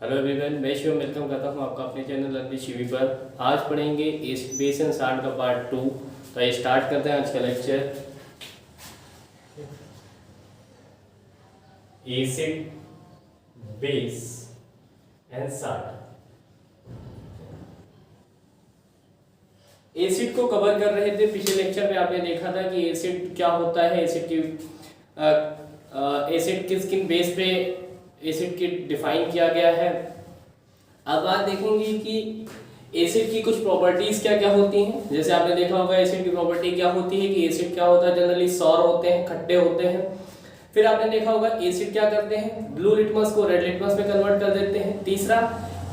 Hello everyone, मैं Shivam welcome करता हूँ आपका अपने चैनल लर्निंग शिवी पर। आज पढ़ेंगे बेस एंड साल्ट का पार्ट 2। तो ये स्टार्ट करते हैं आज का lecture. Acid, base and salt. Acid को कवर कर रहे थे पिछले लेक्चर में। आपने देखा था कि एसिड क्या होता है, एसिड किस किन बेस पे एसिड की डिफाइन किया गया है। अब बात देखेंगे कि एसिड की कुछ प्रॉपर्टीज क्या क्या होती हैं। जैसे आपने देखा होगा एसिड की प्रॉपर्टी क्या होती है कि एसिड क्या होता है, जनरली सौर होते हैं, खट्टे होते हैं। फिर आपने देखा होगा एसिड क्या करते हैं, ब्लू लिटमस को रेड लिटमस में कन्वर्ट कर देते हैं। तीसरा,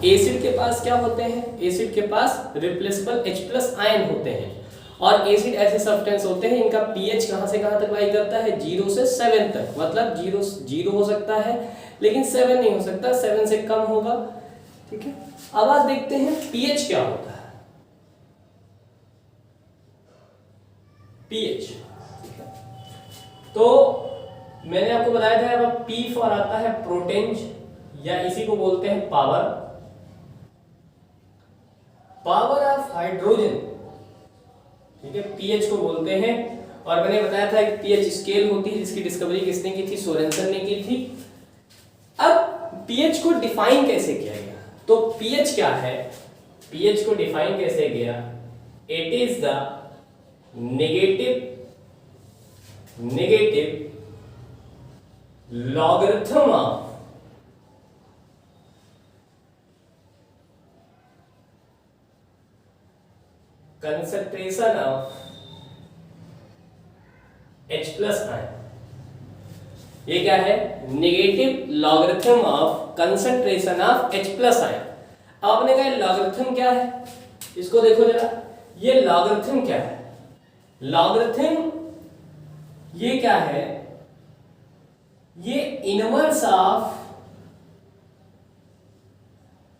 एसिड के पास क्या होते हैं, एसिड के पास रिप्लेसेबल H+ आयन होते हैं। और एसिड ऐसे सब्सटेंस होते हैं इनका पीएच कहां से कहां तक लाई करता है, 0 से 7 तक। मतलब 0 हो सकता है लेकिन 7 नहीं हो सकता, 7 से कम होगा। ठीक है, अब आज देखते हैं पीएच क्या होता है। पीएच, ठीक है, तो मैंने आपको बताया था अब पी फॉर आता है प्रोटेंज, या इसी को बोलते हैं पावर ऑफ हाइड्रोजन। ठीक है, पीएच को बोलते हैं। और मैंने बताया था कि पीएच स्केल होती है जिसकी डिस्कवरी किसने की थी, सोरेनसन ने की थी। अब पीएच को डिफाइन कैसे किया गया, तो पीएच क्या है, पीएच को डिफाइन कैसे किया, it is the negative logarithm of concentration of H+ ion. ये क्या है, negative logarithm of concentration of H+ ion. अब आपने कहा लॉगरिथम क्या है, इसको देखो जरा, ये लॉगरिथम क्या है। लॉगरिथम ये क्या है, ये इनवर्स ऑफ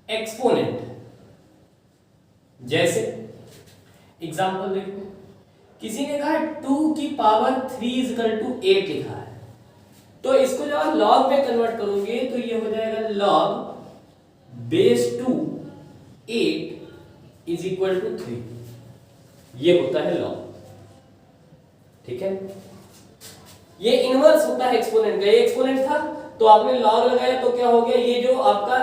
एक्सपोनेंट। जैसे एग्जाम्पल देखो, किसी ने कहा 2 की पावर 3 = 8 लिखा है, तो इसको जब आप लॉग में कन्वर्ट करोगे तो ये हो जाएगा लॉग बेस 2 8 = 3। ये होता है लॉग। ठीक है, ये इनवर्स होता है एक्सपोनेंट का। ये एक्सपोनेंट था तो आपने लॉग लगाया तो क्या हो गया, ये जो आपका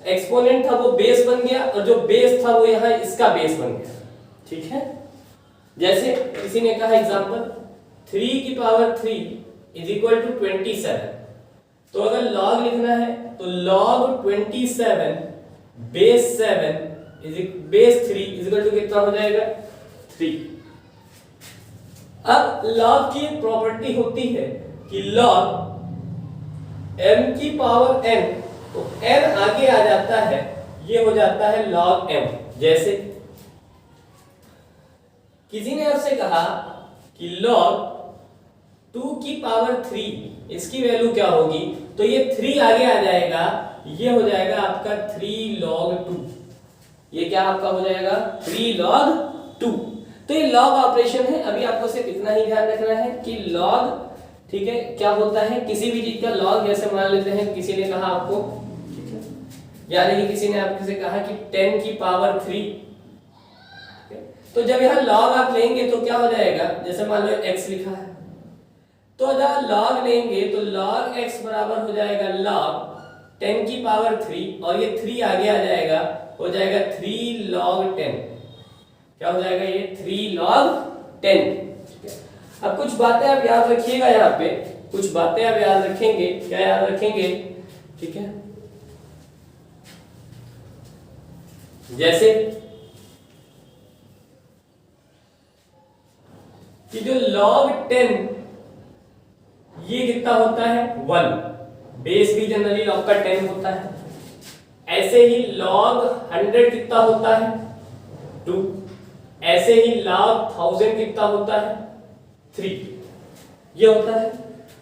एक्सपोनेंट था वो बेस बन गया, और जो बेस था वो यहाँ इसका बेस बन गया। ठीक है, जैसे किसी ने कहा एग्जांपल 3 की पावर 3 = 27, तो अगर लॉग लिखना है तो log 27 बेस 3 = कितना हो जाएगा, 3। अब log की एक प्रॉपर्टी होती है कि log m की पावर n, तो n आगे आ जाता है, ये हो जाता है log m। जैसे किसी ने आपसे कहा कि log 2 की पावर 3 इसकी वैल्यू क्या होगी, तो ये 3 आगे आ जाएगा, ये हो जाएगा आपका 3 log 2। ये क्या आपका हो जाएगा, 3 log 2। तो ये लॉग ऑपरेशन है। अभी आपको सिर्फ इतना ही ध्यान रखना है कि लॉग, ठीक है, क्या होता है, किसी भी चीज का लॉग। जैसे मान लेते हैं किसी ने कहा आपको, ठीक है, यानी कि किसी ने आपसे कहा कि 10 की पावर 3, तो जब यहां लॉग आप लेंगे तो क्या हो जाएगा, जैसे मान लो x लिखा है, तो जब लॉग लेंगे तो log x बराबर हो जाएगा log 10 की पावर 3, और ये 3 आगे आ जाएगा, हो जाएगा 3 log 10। क्या हो जाएगा, ये 3 log 10। अब कुछ बातें आप याद रखिएगा, यहाँ पे कुछ बातें आप याद रखेंगे। क्या याद रखेंगे, ठीक है, जैसे कि जो log 10 ये कितना होता है, 1। बेस भी जनरली log का 10 होता है। ऐसे ही log 100 कितना होता है, 2। ऐसे ही log 1000 कितना होता है, 3। ये होता है।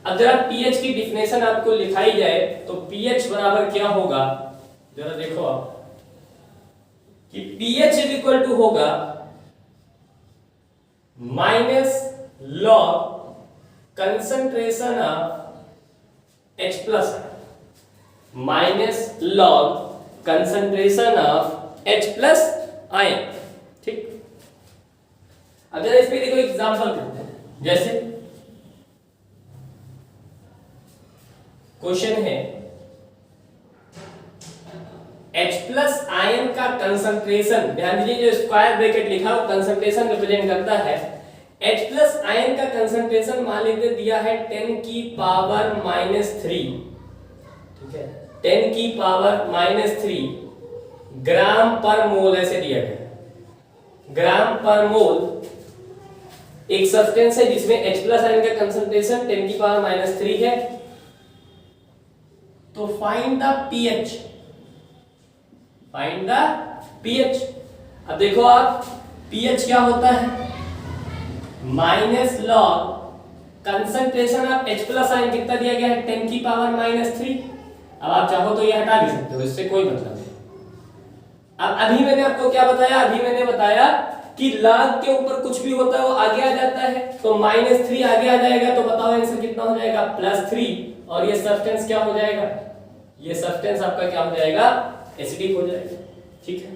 अब जरा pH की डिफिनेशन आपको लिखाई जाए तो pH बराबर क्या होगा, जरा देखो आप कि pH = होगा -log concentration of H+ -log concentration of H plus ion. ठीक, अब जरा इस पे देखो एग्जांपल करते हैं। जैसे क्वेश्चन है H प्लस आयन का कंसंट्रेशन, ध्यान दीजिए जो स्क्वायर ब्रैकेट लिखा है वो कंसंट्रेशन रिप्रेजेंट करता है। H प्लस आयन का कंसंट्रेशन मान लीजिए दिया है 10 की पावर -3, ठीक है, 10 की पावर -3 ग्राम पर मोल ऐसे दिया गया। ग्राम पर मोल एक सब्सटेंस है जिसमें H प्लस आयन का कंसंट्रेशन 10 की पावर -3 है। तो find the pH, find the pH। अब देखो आप pH क्या होता है, minus log concentration of H plus ion कितना दिया गया है 10 की पावर -3। अब आप चाहो तो ये हटा भी सकते हो, इससे कोई मतलब नहीं। अब अभी मैंने आपको क्या बताया, अभी मैंने बताया कि लॉग के ऊपर कुछ भी होता है वो आगे आ जाता है, तो -3 आगे आ जाएगा, तो बताओ आंसर कितना हो जाएगा +3। और ये सब्सटेंस क्या हो जाएगा, ये सब्सटेंस आपका क्या हो जाएगा, एसिडिक हो जाएगा। ठीक है,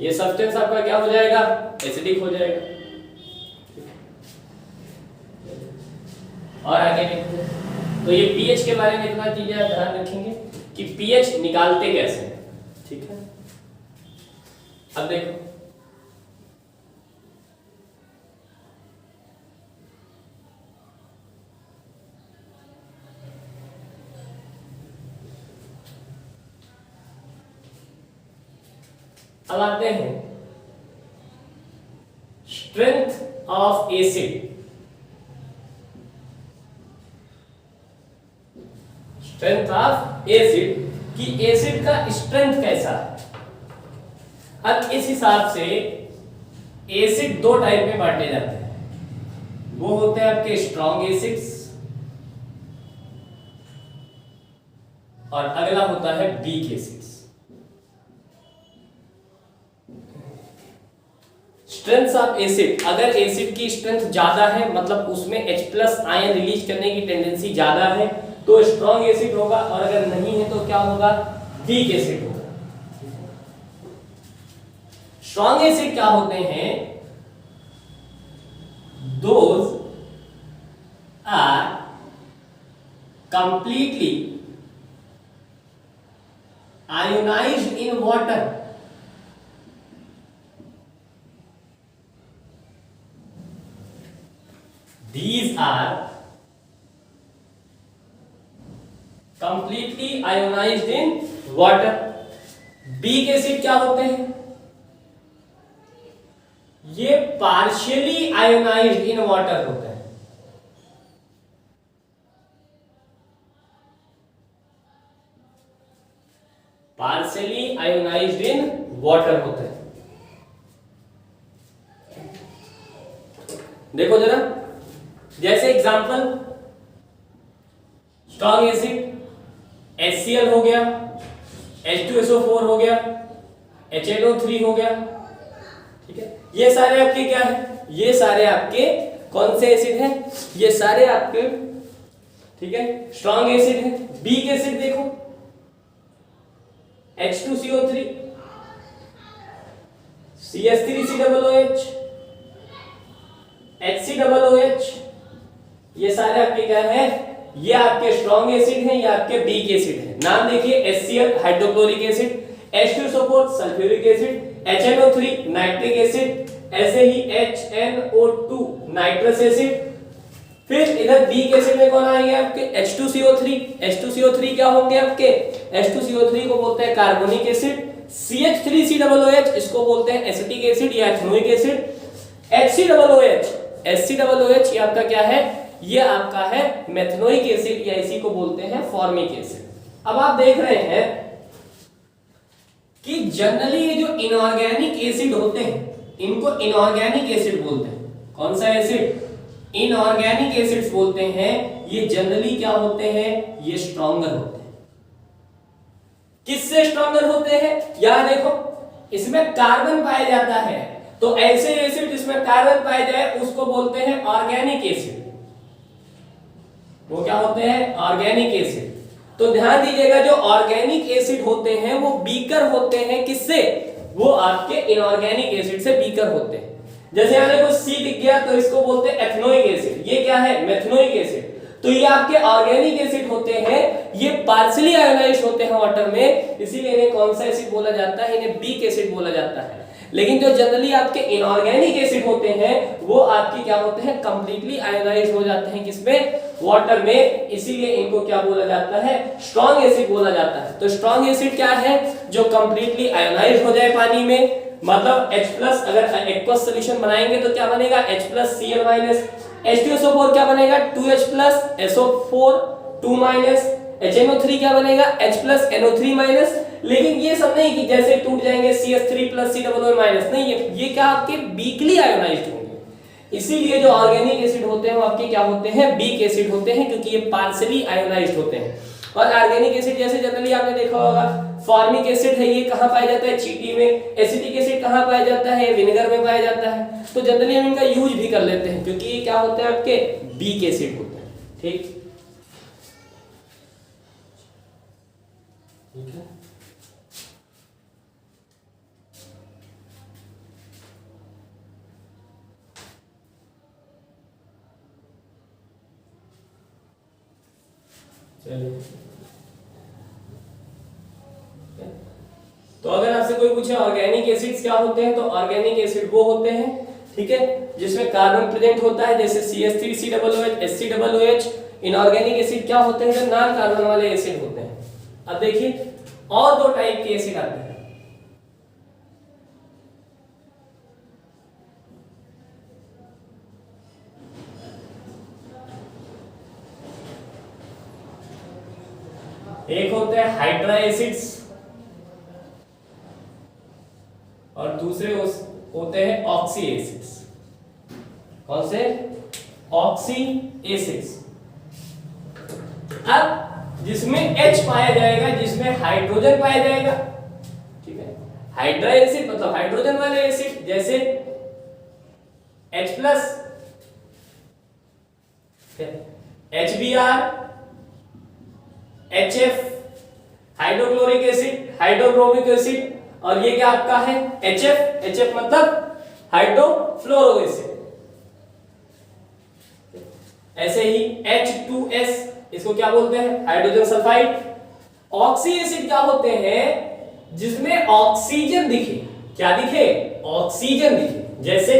ये सब्सटेंस आपका क्या हो जाएगा, एसिडिक हो जाएगा। और आगे देखते हैं, तो ये pH के बारे में इतना चीजें आप ध्यान रखेंगे कि pH निकालते कैसे हैं। ठीक है, अब देखो अब आते हैं strength of acid. Strength of acid कि एसिड का स्ट्रेंथ कैसा है। अब इस हिसाब से एसिड दो टाइप में बांटे जाते हैं, वो होते हैं आपके स्ट्रॉन्ग एसिड्स और अगला होता है weak acids. Strength of acid, अगर एसिड की स्ट्रेंथ ज्यादा है मतलब उसमें H प्लस आयन रिलीज करने की टेंडेंसी ज्यादा है तो स्ट्रॉन्ग एसिड होगा, और अगर नहीं है तो क्या होगा, वीक एसिड होगा। स्ट्रॉन्ग एसिड क्या होते हैं, those are completely ionized in water, these are completely ionized in water। Weak acid क्या होते हैं, ये पार्शियली आयोनाइज्ड इन वाटर होते हैं। पार्शियली आयोनाइज्ड इन वाटर होते हैं। देखो जरा, जैसे एग्जांपल स्ट्रॉन्ग एसिड HCl हो गया, H2SO4 हो गया, HNO3 हो गया। ठीक है, ये सारे आपके क्या है, ये सारे आपके कौन से एसिड हैं, ये सारे आपके, ठीक है, स्ट्रॉन्ग एसिड है। वीक एसिड देखो H2CO3, CH3COOH, HCOOH, ये सारे आपके क्या है, ये आपके स्ट्रॉन्ग एसिड हैं, ये आपके वीक एसिड हैं। नाम देखिए, HCl hydrochloric acid, H2SO4 sulphuric acid, HNO3 nitric acid, ऐसे ही HNO2 नाइट्रस एसिड। फिर इधर वीक एसिड में कौन आएंगे आपके, H2CO3। H2CO3 क्या होंगे आपके, H2CO3 को बोलते हैं कार्बोनिक एसिड। CH3COOH इसको बोलते हैं एसिटिक एसिड या एथनोइक एसिड। HCOOH ये आपका क्या है, ये आपका है मेथनोइक एसिड या इसी को बोलते हैं फॉर्मिक एसिड। अब आप देख रहे हैं कि जनरली ये जो इनऑर्गेनिक एसिड होते हैं इनको इनऑर्गेनिक एसिड बोलते हैं। कौन सा एसिड, इनऑर्गेनिक एसिड्स बोलते हैं। ये जनरली क्या होते हैं, ये स्ट्रॉन्गर होते हैं। किससे स्ट्रॉन्गर होते हैं, यहां देखो इसमें कार्बन पाया जाता है, तो ऐसे एसिड जिसमें कार्बन पाया जाए उसको बोलते हैं ऑर्गेनिक एसिड। वो क्या होते हैं, ऑर्गेनिक एसिड। तो ध्यान दीजिएगा जो ऑर्गेनिक एसिड होते हैं वो बीकर होते हैं किससे, वो आपके इनऑर्गेनिक एसिड से बीकर होते हैं। जैसे यहाँ देखो C दिख गया तो इसको बोलते हैं एथनोइक एसिड, ये क्या है मेथनोइक एसिड। तो ये आपके ऑर्गेनिक एसिड होते हैं, ये पार्शियली आयोनाइज्ड होते हैं वाटर में, इसीलिए इन्हें कौन सा एसिड बोला जाता है, इन्हें वीक एसिड बोला जाता है। लेकिन जो जनरली आपके इनऑर्गेनिक एसिड होते हैं वो आपके क्या होते हैं, कंप्लीटली आयोनाइज्ड हो जाते हैं किसमें, वाटर में, इसीलिए इनको क्या बोला जाता है, स्ट्रॉन्ग एसिड बोला जाता है। तो स्ट्रॉन्ग एसिड क्या है, जो कंप्लीटली आयोनाइज्ड हो जाए पानी में, मतलब H+ अगर एक्वस सॉल्यूशन बनाएंगे तो क्या बनेगा H+Cl-, H2SO4 क्या बनेगा 2H+ SO4 2- HNO3 क्या बनेगा H+NO3-। लेकिन ये सब नहीं कि जैसे टूट जाएंगे CH3+ COO-, नहीं, ये क्या आपके वीकली आयोनाइज्ड होंगे। इसीलिए जो ऑर्गेनिक एसिड होते हैं वो आपके क्या होते हैं, वीक एसिड होते हैं, क्योंकि ये पार्शियली आयोनाइज्ड होते हैं। और ऑर्गेनिक एसिड जैसे जनरली आपने देखा होगा फॉर्मिक एसिड है, ये कहां पाया जाता है, चींटी में। एसिटिक एसिड कहां पाया जाता है, विनेगर में पाया जाता है। तो जनरली हम इनका यूज भी कर लेते हैं क्योंकि ये क्या होते हैं आपके वीक एसिड होते हैं। ठीक है, चलिए। तो अगर आपसे कोई पूछे ऑर्गेनिक एसिड्स क्या होते हैं, तो ऑर्गेनिक एसिड वो होते हैं, ठीक है, जिसमें कार्बन प्रेजेंट होता है, जैसे CH3COOH HCOOH। इनऑर्गेनिक एसिड क्या होते हैं, जो नॉन कार्बन वाले एसिड होते हैं। अब देखिए और दो टाइप के एसिड आते हैं। एक होते हैं हाइड्रा एसिड्स और दूसरे होते हैं ऑक्सी एसिड्स। कौन से, ऑक्सी एसिड्स। अब जिसमें H पाया जाएगा, जिसमें हाइड्रोजन पाया जाएगा, ठीक है, हाइड्रा एसिड मतलब हाइड्रोजन वाले एसिड, जैसे H+, HBr, HF, hydrochloric acid, hydrobromic acid, और ये क्या आपका है HF मतलब हाइड्रोफ्लोरो एसिड। ऐसे ही H2S, इसको क्या बोलते हैं, हाइड्रोजन सल्फाइड। ऑक्सी एसिड क्या होते हैं, जिसमें ऑक्सीजन दिखे, क्या दिखे, ऑक्सीजन दिखे, जैसे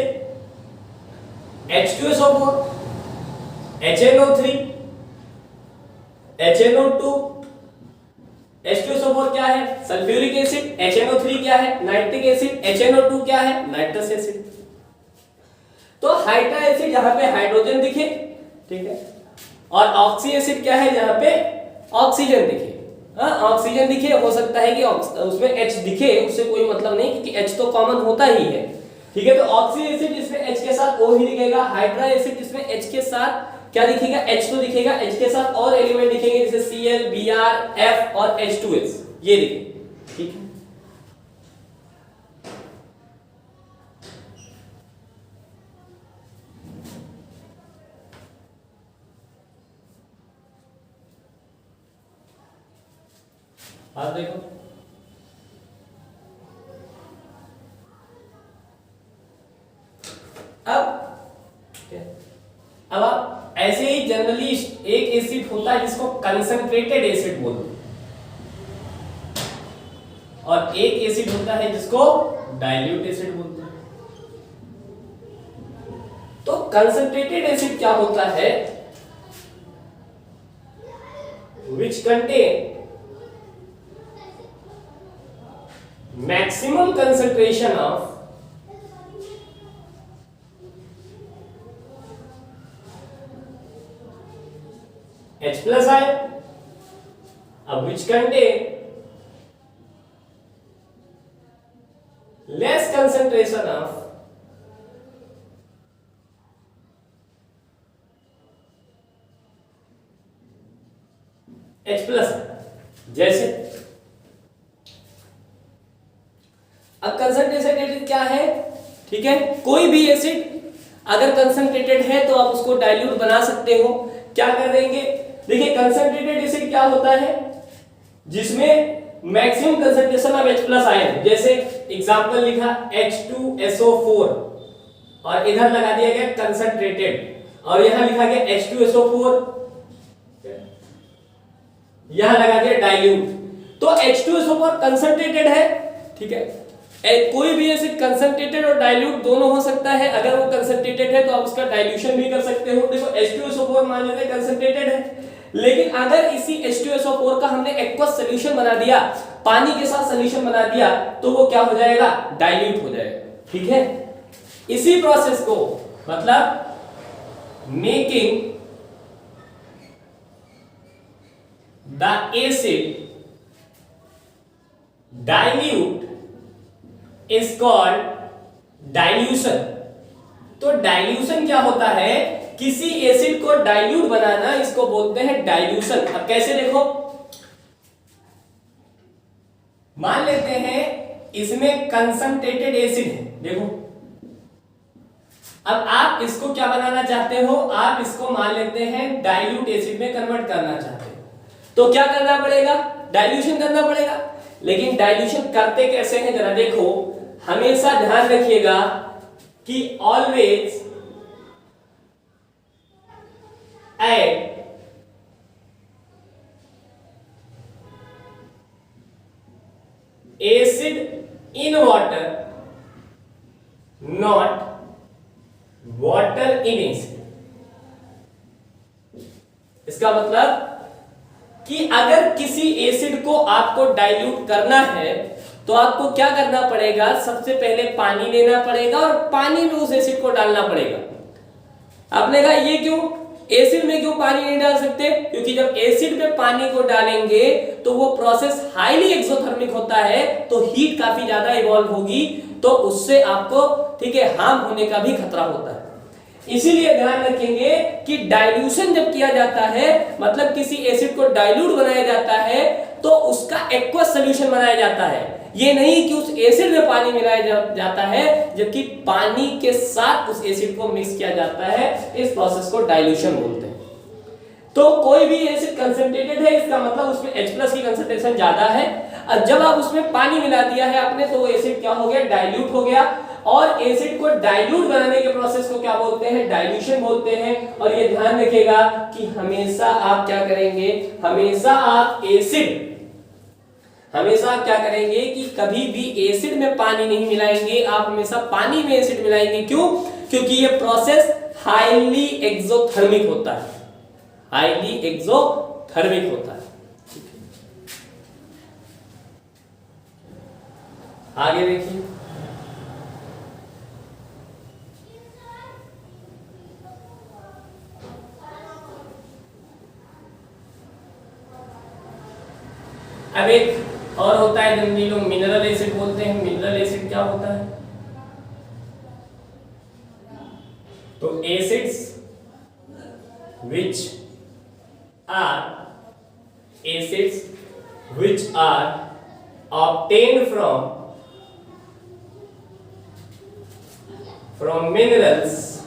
H2SO4, HNO3, HNO2। H2SO4 क्या है, सल्फ्यूरिक एसिड। HNO3 क्या है, नाइट्रिक एसिड। HNO2 क्या है, नाइट्रस एसिड। तो हाइड्रा एसिड जहां पे हाइड्रोजन दिखे, ठीक है, और ऑक्सी एसिड क्या है, जहां पे ऑक्सीजन दिखे। ऑक्सीजन दिखे, हो सकता है कि उसमें H दिखे, उससे कोई मतलब नहीं, क्योंकि H तो कॉमन होता ही है, ठीक है। तो ऑक्सी एसिड जिसमें H के साथ O ही दिखेगा, हाइड्रा एसिड जिसमें H के साथ क्या दिखेगा, H तो दिखेगा, H के साथ और एलिमेंट दिखेंगे, जैसे Cl, Br, F और H2S, ये दिखेंगे, ठीक है। आप देखो अब आप ऐसे ही जनरली एक एसिड होता है जिसको कंसंट्रेटेड एसिड बोलते हैं, और एक एसिड होता है जिसको डाइल्यूट एसिड बोलते हैं। तो कंसंट्रेटेड एसिड क्या होता है, which contain maximum concentration of H plus ion, which contain less concentration of H plus ion। जैसे अब कंसंट्रेटेड एसिड क्या है, ठीक है, कोई भी एसिड अगर कंसंट्रेटेड है तो आप उसको डाइल्यूट बना सकते हो। क्या कर देंगे, देखिए कंसंट्रेटेड एसिड क्या होता है, जिसमें maximum concentration of H plus ion, जैसे एग्जांपल लिखा H2SO4 और इधर लगा दिया गया कंसंट्रेटेड, और यहां लिखा गया H2SO4, यहां लगा दिया डाइल्यूट। तो H2SO4 कंसंट्रेटेड है, ठीक है। कोई भी ऐसे कंसंट्रेटेड और डाइल्यूट दोनों हो सकता है। अगर वो कंसंट्रेटेड है तो आप उसका डाइल्यूशन भी कर सकते हो। देखो H2SO4 मान लेते हैं कंसंट्रेटेड है, लेकिन अगर इसी H2SO4 का हमने एक्वस सॉल्यूशन बना दिया, पानी के साथ सॉल्यूशन बना दिया, तो वो क्या हो जाएगा, डाइल्यूट हो जाएगा, ठीक है। इसी प्रोसेस को मतलब making the acid dilute is called dilution. तो डाइल्यूशन क्या होता है, किसी एसिड को डाइल्यूट बनाना, इसको बोलते हैं डाइल्यूशन। अब कैसे, देखो मान लेते हैं इसमें कंसंट्रेटेड एसिड है, देखो अब आप इसको क्या बनाना चाहते हो, आप इसको मान लेते हैं डाइल्यूट एसिड में कन्वर्ट करना चाहते हो, तो क्या करना पड़ेगा, डाइल्यूशन करना पड़ेगा। लेकिन डाइल्यूशन करते कैसे हैं, जरा देखो, हमेशा ध्यान रखिएगा कि always add acid in water, not water in acid. इसका मतलब कि अगर किसी एसिड को आपको डाइल्यूट करना है तो आपको क्या करना पड़ेगा, सबसे पहले पानी लेना पड़ेगा और पानी में उस एसिड को डालना पड़ेगा। आपने कहा ये क्यों, एसिड में क्यों पानी नहीं डाल सकते, क्योंकि जब एसिड में पानी को डालेंगे तो वो प्रोसेस हाईली एक्सोथर्मिक होता है, तो हीट काफी ज्यादा इवॉल्व होगी, तो उससे आपको, ठीक है, हार्म होने का भी खतरा होता है। इसीलिए ध्यान रखेंगे कि डाइल्यूशन जब किया जाता है, मतलब किसी एसिड को डाइल्यूट बनाया जाता है, तो उसका एक्वस सॉल्यूशन बनाया जाता है। ये नहीं कि उस एसिड में पानी मिलाया जाता है, जबकि पानी के साथ उस एसिड को मिक्स किया जाता है। इस प्रोसेस को डाइल्यूशन बोलते हैं। तो कोई भी एसिड कंसंट्रेटेड है, इसका मतलब उसमें H प्लस की कंसंट्रेशन ज्यादा है, और जब आप उसमें पानी मिला दिया है आपने, तो वो एसिड क्या हो गया, डाइल्यूट हो गया। और एसिड को डाइल्यूट बनाने के प्रोसेस को क्या बोलते हैं, डाइल्यूशन बोलते हैं। और ये ध्यान रखिएगा कि हमेशा आप क्या करेंगे, हमेशा आप क्या करेंगे कि कभी भी एसिड में पानी नहीं मिलाएंगे, आप हमेशा पानी में एसिड मिलाएंगे। क्यों, क्योंकि ये प्रोसेस हाईली एक्सोथर्मिक होता है, हाईली एक्सोथर्मिक होता है। आगे देखिए, अब एक और होता है जनरली लोग मिनरल एसिड बोलते हैं। मिनरल एसिड क्या होता है, तो acids which are obtained from minerals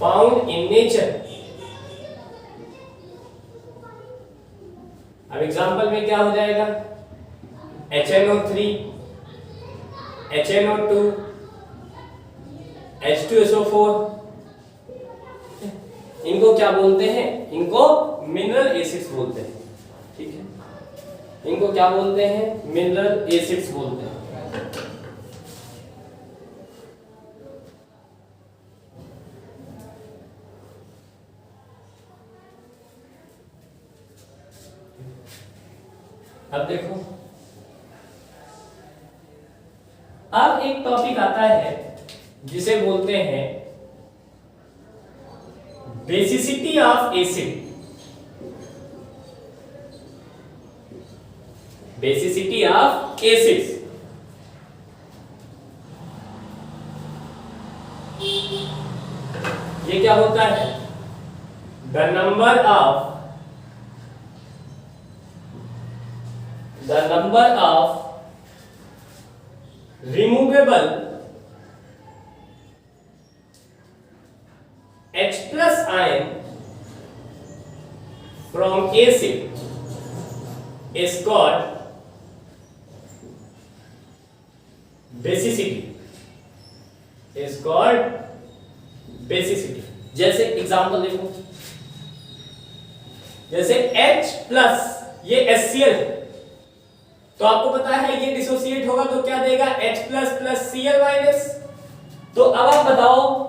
found in nature। अब एग्जांपल में क्या हो जाएगा, HNO3, HNO2, H2SO4, इनको क्या बोलते हैं, इनको मिनरल एसिड्स बोलते हैं, ठीक है। इनको क्या बोलते हैं, मिनरल एसिड्स बोलते हैं। अब देखो, अब एक टॉपिक आता है जिसे बोलते हैं basicity of acid. Basicity of acids, ये क्या होता है, the number of removable H plus ion from acid is called basicity, is called basicity। जैसे एग्जांपल देखो, जैसे H प्लस ये HCl है, तो आपको पता है ये डिसोसिएट होगा तो क्या देगा, H plus plus Cl minus. तो अब आप बताओ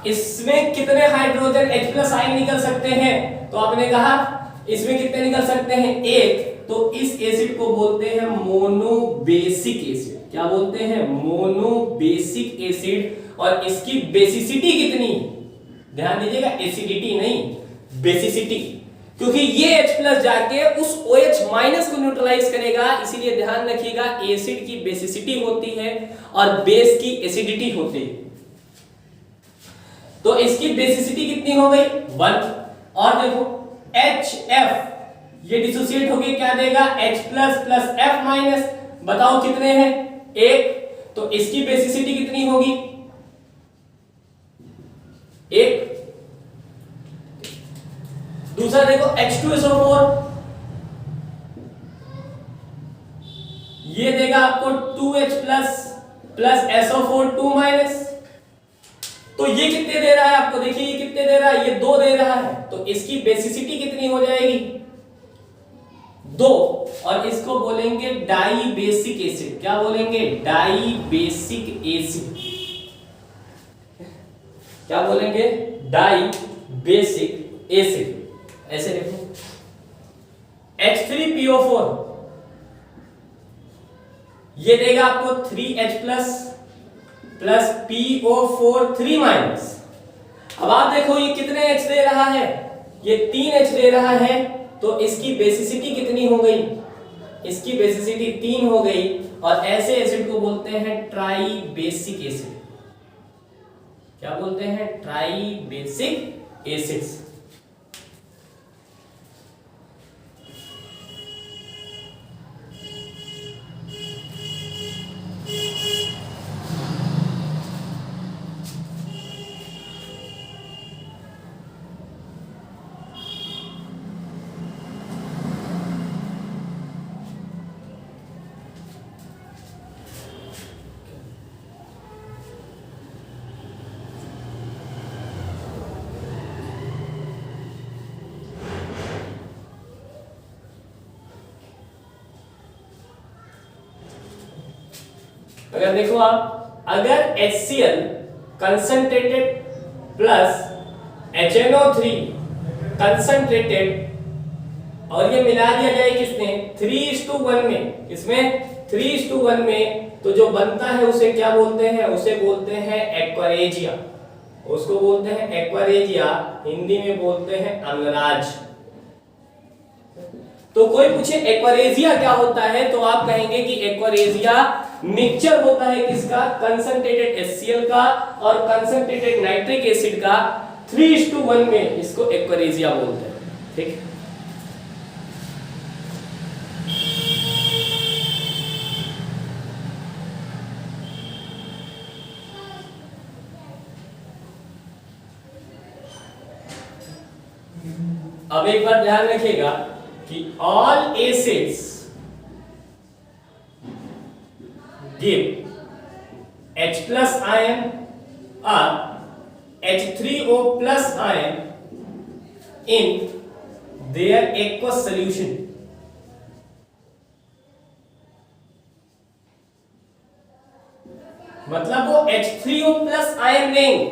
इसमें कितने हाइड्रोजन H प्लस आयन निकल सकते हैं, तो आपने कहा इसमें कितने निकल सकते हैं, एक। तो इस एसिड को बोलते हैं मोनोबेसिक एसिड। क्या बोलते हैं, मोनोबेसिक एसिड। और इसकी बेसिसिटी कितनी, ध्यान दीजिएगा, एसिडिटी नहीं बेसिसिटी, क्योंकि ये H प्लस जाके उस OH माइनस को न्यूट्रलाइज करेगा, इसीलिए ध्यान रखिएगा एसिड की बेसिसिटी होती है और बेस की एसिडिटी होती है। तो इसकी बेसिसिटी कितनी हो गई, 1। और देखो HF ये डिसोसिएट होके क्या देगा, H plus plus F minus. बताओ कितने हैं, 1। तो इसकी बेसिसिटी कितनी होगी, 1। दूसरा देखो H2SO4 ये देगा आपको 2H plus plus SO4 2 minus. तो ये कितने दे रहा है आपको, देखिए ये कितने दे रहा है, ये 2 दे रहा है। तो इसकी बेसिसिटी कितनी हो जाएगी, 2। और इसको बोलेंगे डाई बेसिक एसिड। क्या बोलेंगे, डाई बेसिक एसिड। क्या बोलेंगे, डाई बेसिक एसिड। ऐसे देखो H3PO4 ये देगा आपको 3H plus plus PO4 3 minus. अब आप देखो ये कितने H दे रहा है, ये 3H दे रहा है। तो इसकी बेसिसिटी कितनी हो गई, इसकी बेसिसिटी 3 हो गई। और ऐसे एसिड को बोलते हैं ट्राई बेसिक एसिड। क्या बोलते हैं, ट्राई बेसिक एसिड्स। अगर देखो आप, अगर HCl concentrated plus HNO3 concentrated और ये मिला दिया जाए किसने, 3:1 में, इसमें 3:1 में, तो जो बनता है उसे क्या बोलते हैं, उसे बोलते हैं एक्वारेजिया। उसको बोलते हैं एक्वारेजिया, हिंदी में बोलते हैं अमराज। तो कोई पूछे एक्वारेजिया क्या होता है, तो आप कहेंगे कि एक्वारेजिया मिक्सचर होता है किसका, कंसंट्रेटेड HCl का और कंसंट्रेटेड नाइट्रिक एसिड का 3:1 में, इसको एक्वारेजिया बोलते हैं। ठीक, अब एक बार ध्यान रखिएगा कि all acids give H plus ion or H3O plus ion in their aqueous solution। मतलब वो H3O plus आयन देंगे,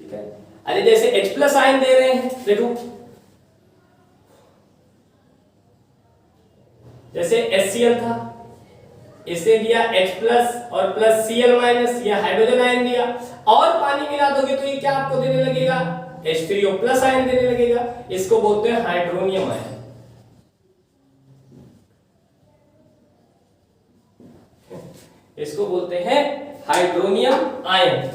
ठीक है। अरे जैसे H प्लस आयन दे रहे हैं, देखो जैसे HCl था, इसे दिया H प्लस और प्लस Cl माइनस, या हाइड्रोजन आयन दिया, और पानी मिला दोगे तो ये क्या आपको देने लगेगा, H3O प्लस आयन देने लगेगा। इसको बोलते हैं हाइड्रोनियम आयन। इसको बोलते हैं हाइड्रोनियम आयन।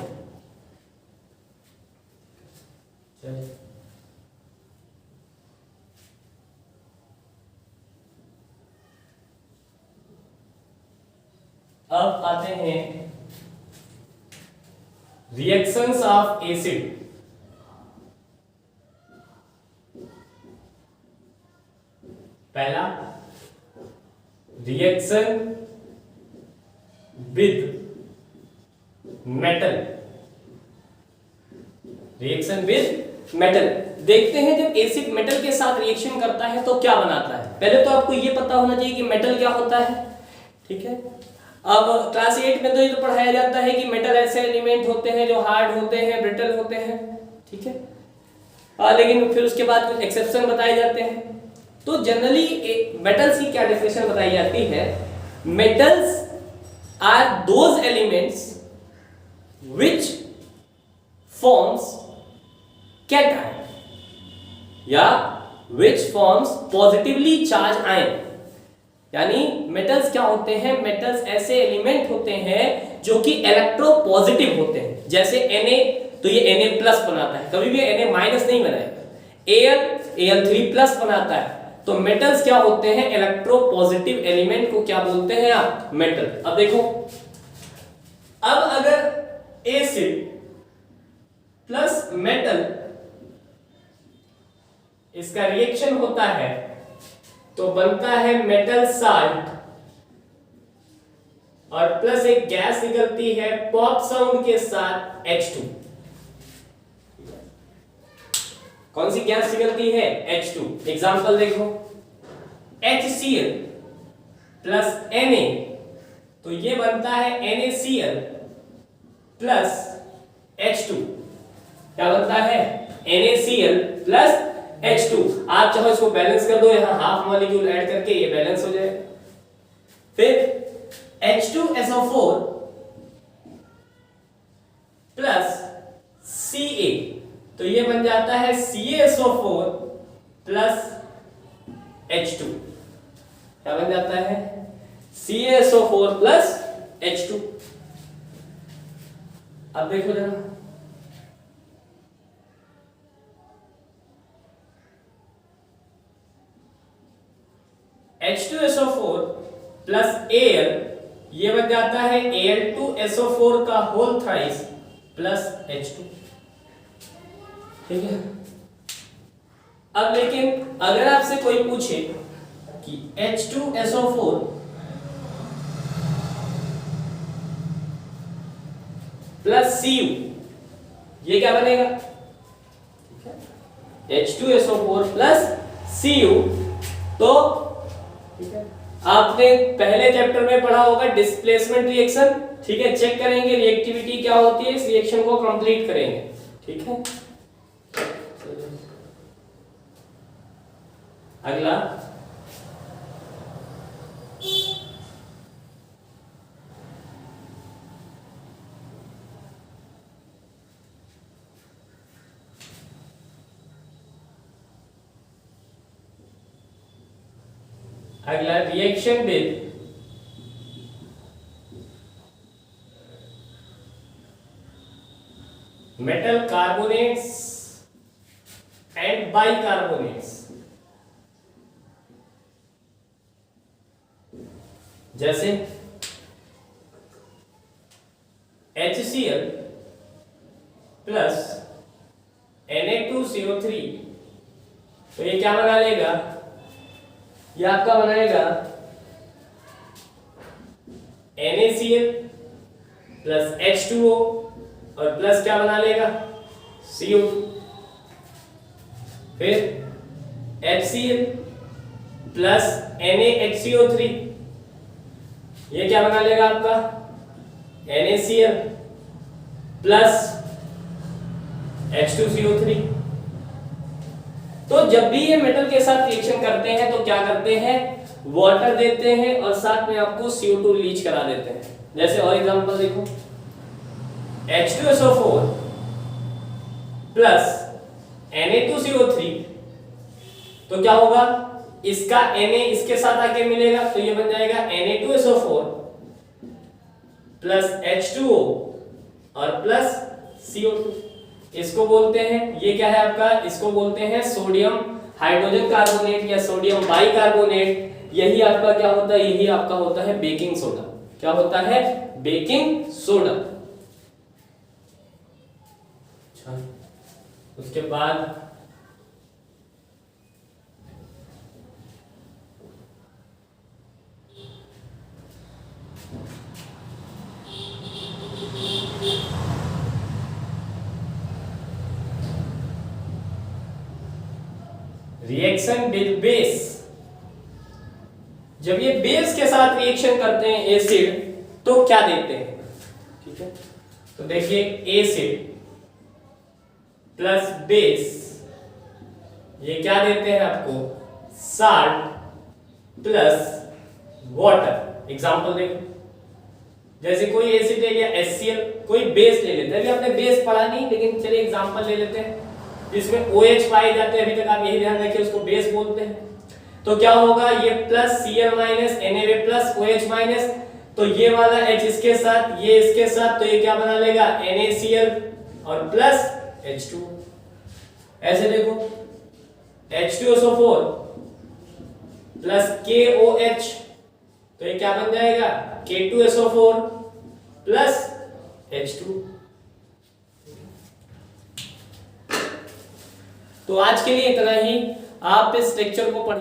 अब आते हैं रिएक्शंस ऑफ एसिड। पहला reaction with metal, reaction with metal. देखते हैं जब एसिड मेटल के साथ रिएक्शन करता है तो क्या बनाता है। पहले तो आपको ये पता होना चाहिए कि मेटल क्या होता है, ठीक है। अब क्लास 8 में तो ये तो पढ़ाया जाता है कि मेटल ऐसे एलिमेंट होते हैं जो हार्ड होते हैं, ब्रिटल होते हैं, ठीक है। लेकिन फिर उसके बाद कुछ एक्सेप्शन बताए जाते हैं। तो जनरली मेटल्स की क्या डेफिनेशन बताई जाती है, metals are those elements which forms cation या which forms positively charged ion। यानी मेटल्स क्या होते हैं, मेटल्स ऐसे एलिमेंट होते हैं जो कि इलेक्ट्रोपॉजिटिव होते हैं। जैसे Na, तो ये Na प्लस बनाता है, कभी भी Na माइनस नहीं बनाएगा। Al 3 प्लस बनाता है। तो मेटल्स क्या होते हैं, इलेक्ट्रोपॉजिटिव एलिमेंट को क्या बोलते हैं आप, मेटल। अब देखो, अब अगर एसिड प्लस मेटल इसका रिएक्शन होता है तो बनता है मेटल साल्ट, और प्लस एक गैस निकलती है पॉप साउंड के साथ H2। कौन सी गैस निकलती है, H2। एग्जांपल देखो, HCl प्लस Na, तो ये बनता है NaCl प्लस H2। क्या बनता है, NaCl प्लस H2। आप चाहो इसको बैलेंस कर दो, यहां हाफ मॉलिक्यूल ऐड करके ये बैलेंस हो जाए। फिर H2SO4 प्लस Ca, तो ये बन जाता है CaSO4 प्लस H2। क्या बन जाता है, CaSO4 प्लस H2। अब देखो जरा, H2SO4 प्लस Al, ये बन जाता है Al2SO4 का होल थ्राइस प्लस H2, ठीक है। अब लेकिन अगर आपसे कोई पूछे कि H2SO4 प्लस Cu, ये क्या बनेगा, H2SO4 प्लस Cu, तो आपने पहले चैप्टर में पढ़ा होगा डिस्प्लेसमेंट रिएक्शन, ठीक है। चेक करेंगे रिएक्टिविटी क्या होती है, इस रिएक्शन को कंप्लीट करेंगे, ठीक है। अगला, reaction with metal carbonates and bicarbonates. जैसे HCl प्लस Na2CO3, तो ये क्या बना लेगा, ये आपका बनाएगा NaCl प्लस H2O, और प्लस क्या बना लेगा, CO2। फिर HCl प्लस NaHCO3, ये क्या बना लेगा आपका, NaCl प्लस H2CO3। तो जब भी ये मेटल के साथ रिएक्शन करते हैं तो क्या करते हैं, वाटर देते हैं और साथ में आपको CO2 लीच करा देते हैं। जैसे और एग्जांपल देखो, H2SO4 प्लस Na2CO3, तो क्या होगा, इसका Na इसके साथ आके मिलेगा, तो ये बन जाएगा Na2SO4 प्लस H2O और प्लस CO2। इसको बोलते हैं, ये क्या है आपका, इसको बोलते हैं सोडियम हाइड्रोजन कार्बोनेट या सोडियम बाइकार्बोनेट। यही आपका क्या होता है, यही आपका होता है बेकिंग सोडा। क्या होता है, बेकिंग सोडा। अच्छा, उसके बाद रिएक्शन विद बेस, जब ये बेस के साथ रिएक्शन करते हैं एसिड तो क्या देते हैं, ठीक है। तो देखिए एसिड प्लस बेस, ये क्या देते हैं आपको, साल्ट प्लस वाटर। एग्जांपल देखो, जैसे कोई एसिड ले लिया HCl, कोई बेस ले लेते हैं, अभी आपने बेस पढ़ा नहीं लेकिन चलिए एग्जांपल ले लेते हैं, जिसमें OH पाए जाते हैं, अभी तक आप यही ध्यान रखिए उसको बेस बोलते हैं। तो क्या होगा, ये plus Cl minus Na plus OH minus, तो ये वाला H इसके साथ, ये इसके साथ, तो ये क्या बना लेगा, NaCl और प्लस H2। ऐसे देखो H2SO4 प्लस KOH, तो ये क्या बन जाएगा, K2SO4 प्लस H2। तो आज के लिए इतना ही, आप इस लेक्चर को पढ़